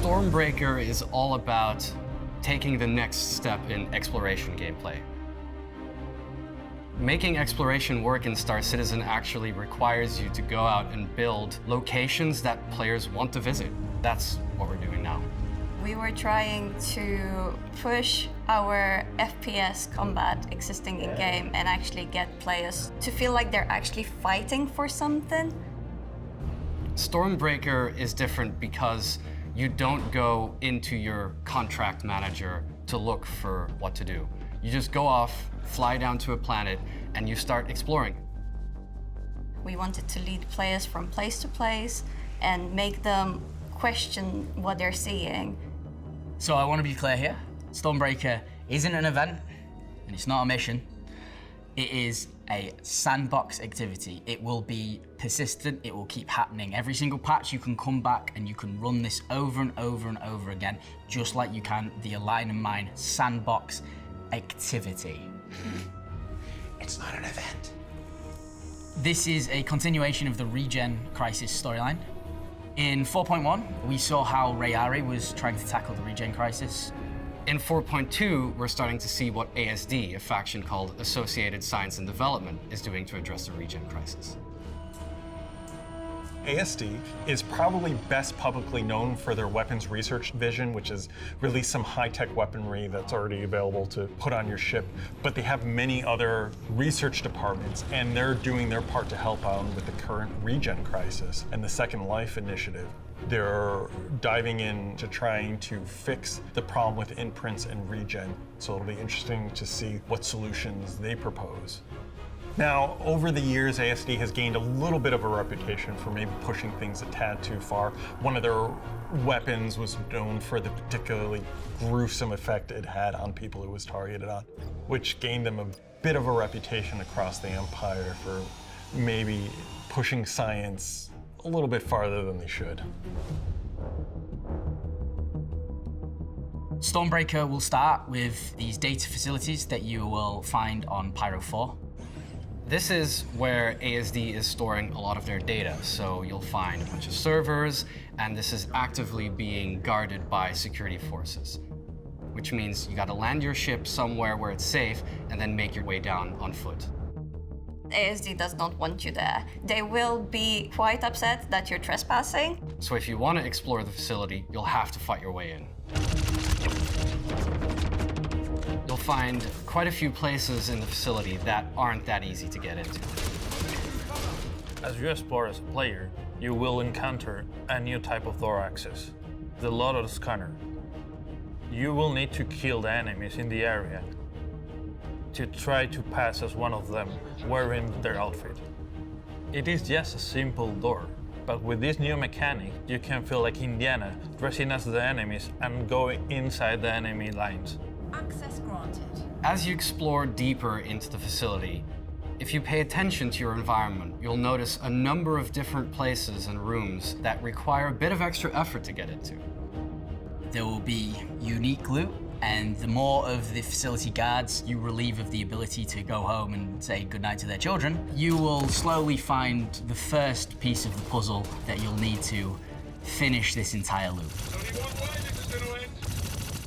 Stormbreaker is all about taking the next step in exploration gameplay. Making exploration work in Star Citizen actually requires you to go out and build locations that players want to visit. That's what we're doing now. We were trying to push our FPS combat existing in-game and actually get players to feel like they're actually fighting for something. Stormbreaker is different because you don't go into your contract manager to look for what to do. You just go off, fly down to a planet, and you start exploring. We wanted to lead players from place to place and make them question what they're seeing. So I want to be clear here. Stormbreaker isn't an event, and it's not a mission. It is a sandbox activity. It will be persistent, it will keep happening. Every single patch you can come back and you can run this over and over and over again, just like you can the Align and Mine sandbox activity. It's not an event. This is a continuation of the Regen Crisis storyline. In 4.1, we saw how Rayari was trying to tackle the Regen Crisis. In 4.2, we're starting to see what ASD, a faction called Associated Science and Development, is doing to address the Regen Crisis. ASD is probably best publicly known for their weapons research division, which has released some high-tech weaponry that's already available to put on your ship. But they have many other research departments, and they're doing their part to help out with the current Regen Crisis and the Second Life Initiative. They're diving into trying to fix the problem with imprints and regen. So it'll be interesting to see what solutions they propose. Now, over the years, ASD has gained a little bit of a reputation for maybe pushing things a tad too far. One of their weapons was known for the particularly gruesome effect it had on people it was targeted on, which gained them a bit of a reputation across the Empire for maybe pushing science a little bit farther than they should. Stormbreaker will start with these data facilities that you will find on Pyro 4. This is where ASD is storing a lot of their data. So you'll find a bunch of servers, and this is actively being guarded by security forces, which means you gotta land your ship somewhere where it's safe and then make your way down on foot. ASD does not want you there. They will be quite upset that you're trespassing. So if you want to explore the facility, you'll have to fight your way in. You'll find quite a few places in the facility that aren't that easy to get into. As you explore as a player, you will encounter a new type of door access, the Lotus Scanner. You will need to kill the enemies in the area to try to pass as one of them wearing their outfit. It is just a simple door, but with this new mechanic, you can feel like Indiana dressing as the enemies and go inside the enemy lines. Access granted. As you explore deeper into the facility, if you pay attention to your environment, you'll notice a number of different places and rooms that require a bit of extra effort to get into. There will be unique loot, and the more of the facility guards you relieve of the ability to go home and say goodnight to their children, you will slowly find the first piece of the puzzle that you'll need to finish this entire loop.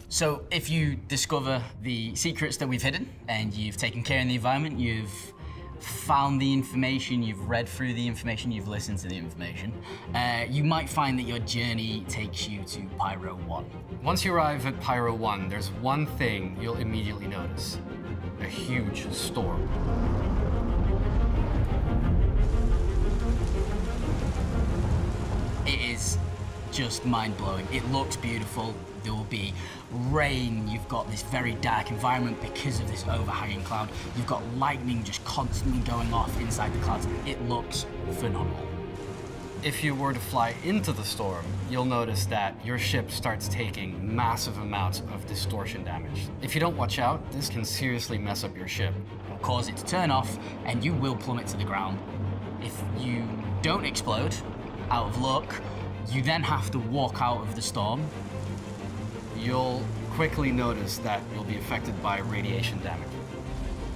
So if you discover the secrets that we've hidden, and you've taken care of the environment, you've found the information, you've read through the information, you've listened to the information, you might find that your journey takes you to Pyro 1. Once you arrive at Pyro 1, there's one thing you'll immediately notice: a huge storm. It is just mind-blowing. It looks beautiful. There will be rain. You've got this very dark environment because of this overhanging cloud. You've got lightning just constantly going off inside the clouds. It looks phenomenal. If you were to fly into the storm, you'll notice that your ship starts taking massive amounts of distortion damage. If you don't watch out, this can seriously mess up your ship. It'll cause it to turn off, and you will plummet to the ground. If you don't explode, out of luck, you then have to walk out of the storm. You'll quickly notice that you'll be affected by radiation damage.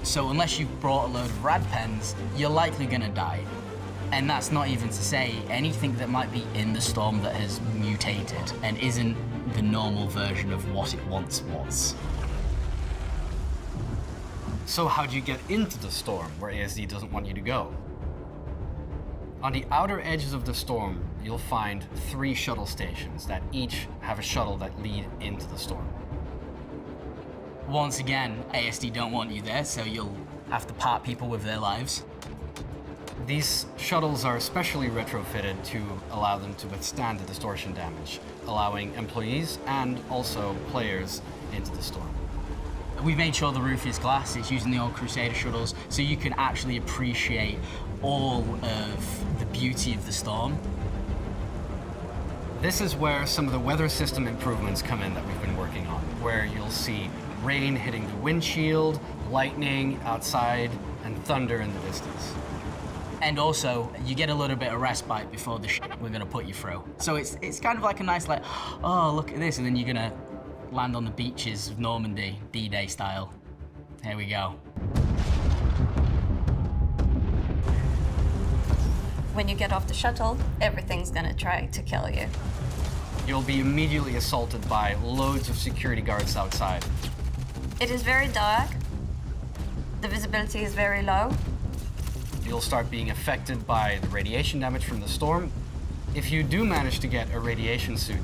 So unless you've brought a load of rad pens, you're likely gonna die. And that's not even to say anything that might be in the storm that has mutated and isn't the normal version of what it once was. So how do you get into the storm where ASD doesn't want you to go? On the outer edges of the storm, you'll find 3 shuttle stations that each have a shuttle that lead into the storm. Once again, ASD don't want you there, so you'll have to part people with their lives. These shuttles are specially retrofitted to allow them to withstand the distortion damage, allowing employees and also players into the storm. We've made sure the roof is glass. It's using the old Crusader shuttles, so you can actually appreciate all of the beauty of the storm. This is where some of the weather system improvements come in that we've been working on, where you'll see rain hitting the windshield, lightning outside, and thunder in the distance. And also, you get a little bit of respite before the shit we're gonna put you through. So it's kind of like a nice, like, oh, look at this, and then you're gonna land on the beaches of Normandy, D-Day style. Here we go. When you get off the shuttle, everything's gonna try to kill you. You'll be immediately assaulted by loads of security guards outside. It is very dark. The visibility is very low. You'll start being affected by the radiation damage from the storm. If you do manage to get a radiation suit,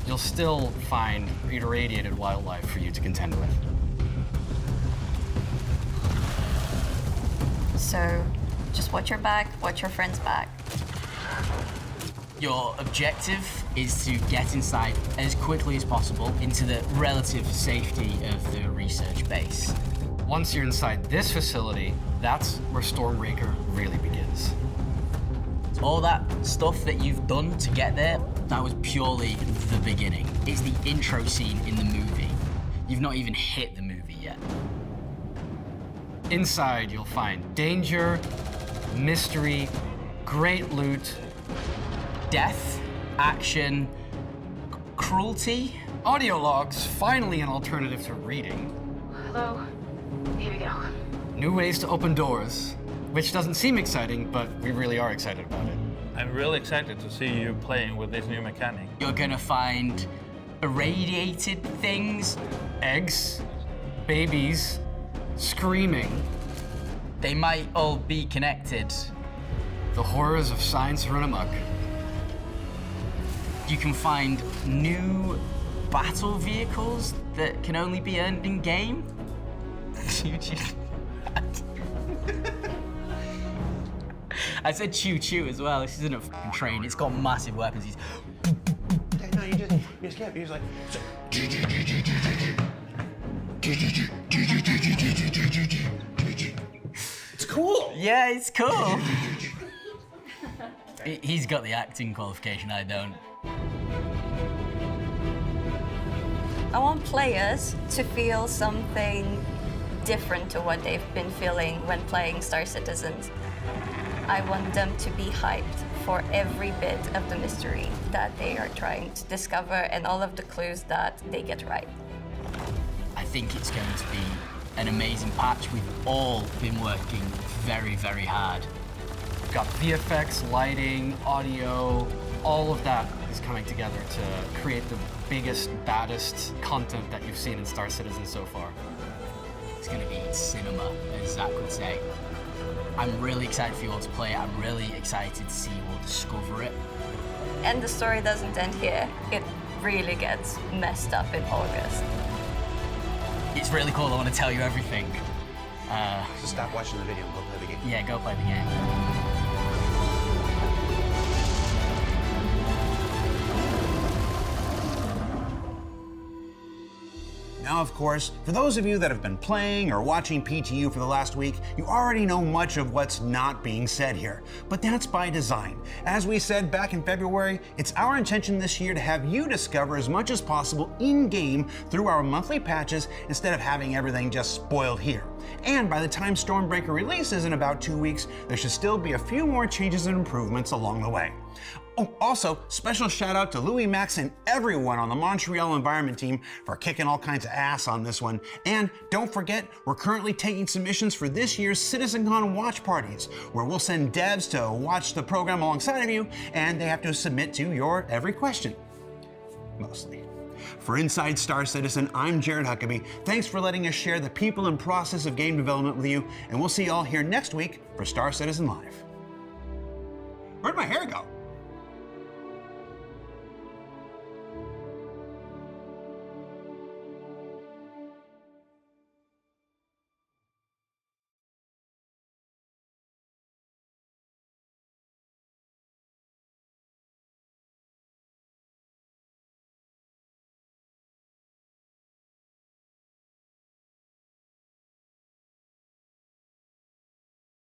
you'll still find irradiated wildlife for you to contend with. So just watch your back, watch your friend's back. Your objective is to get inside as quickly as possible into the relative safety of the research base. Once you're inside this facility, that's where Stormbreaker really begins. All that stuff that you've done to get there, that was purely the beginning. It's the intro scene in the movie. You've not even hit the movie yet. Inside, you'll find danger, mystery, great loot, Death, action, cruelty. audio logs, finally an alternative to reading. Hello. Here we go. New ways to open doors, which doesn't seem exciting, but we really are excited about it. I'm really excited to see you playing with this new mechanic. You're gonna find irradiated things. Eggs, babies, screaming, They might all be connected. the horrors of science run amok. You can find new battle vehicles that can only be earned in game. I said choo-choo as well. This isn't a fucking train. It's got massive weapons. No, you just kept, you're just like, it's cool. Yeah, it's cool. He's got the acting qualification, I don't. I want players to feel something different to what they've been feeling when playing Star Citizens. I want them to be hyped for every bit of the mystery that they are trying to discover and all of the clues that they get right. I think it's going to be an amazing patch. We've all been working very, very hard. We've got VFX, lighting, audio, all of that is coming together to create the biggest, baddest content that you've seen in Star Citizen so far. It's going to be cinema, as Zach would say. I'm really excited for you all to play it. I'm really excited to see you all discover it. And the story doesn't end here. It really gets messed up in August. It's really cool. I want to tell you everything. So stop watching the video and go play the game. Yeah, go play the game. Now, of course, for those of you that have been playing or watching PTU for the last week, you already know much of what's not being said here. But that's by design. As we said back in February, it's our intention this year to have you discover as much as possible in-game through our monthly patches instead of having everything just spoiled here. And by the time Stormbreaker releases in about 2 weeks, there should still be a few more changes and improvements along the way. Oh, also, special shout out to Louis, Max, and everyone on the Montreal Environment team for kicking all kinds of ass on this one. And don't forget, we're currently taking submissions for this year's CitizenCon watch parties, where we'll send devs to watch the program alongside of you, and they have to submit to your every question. Mostly. For Inside Star Citizen, I'm Jared Huckabee. Thanks for letting us share the people and process of game development with you, and we'll see you all here next week for Star Citizen Live. Where'd my hair go?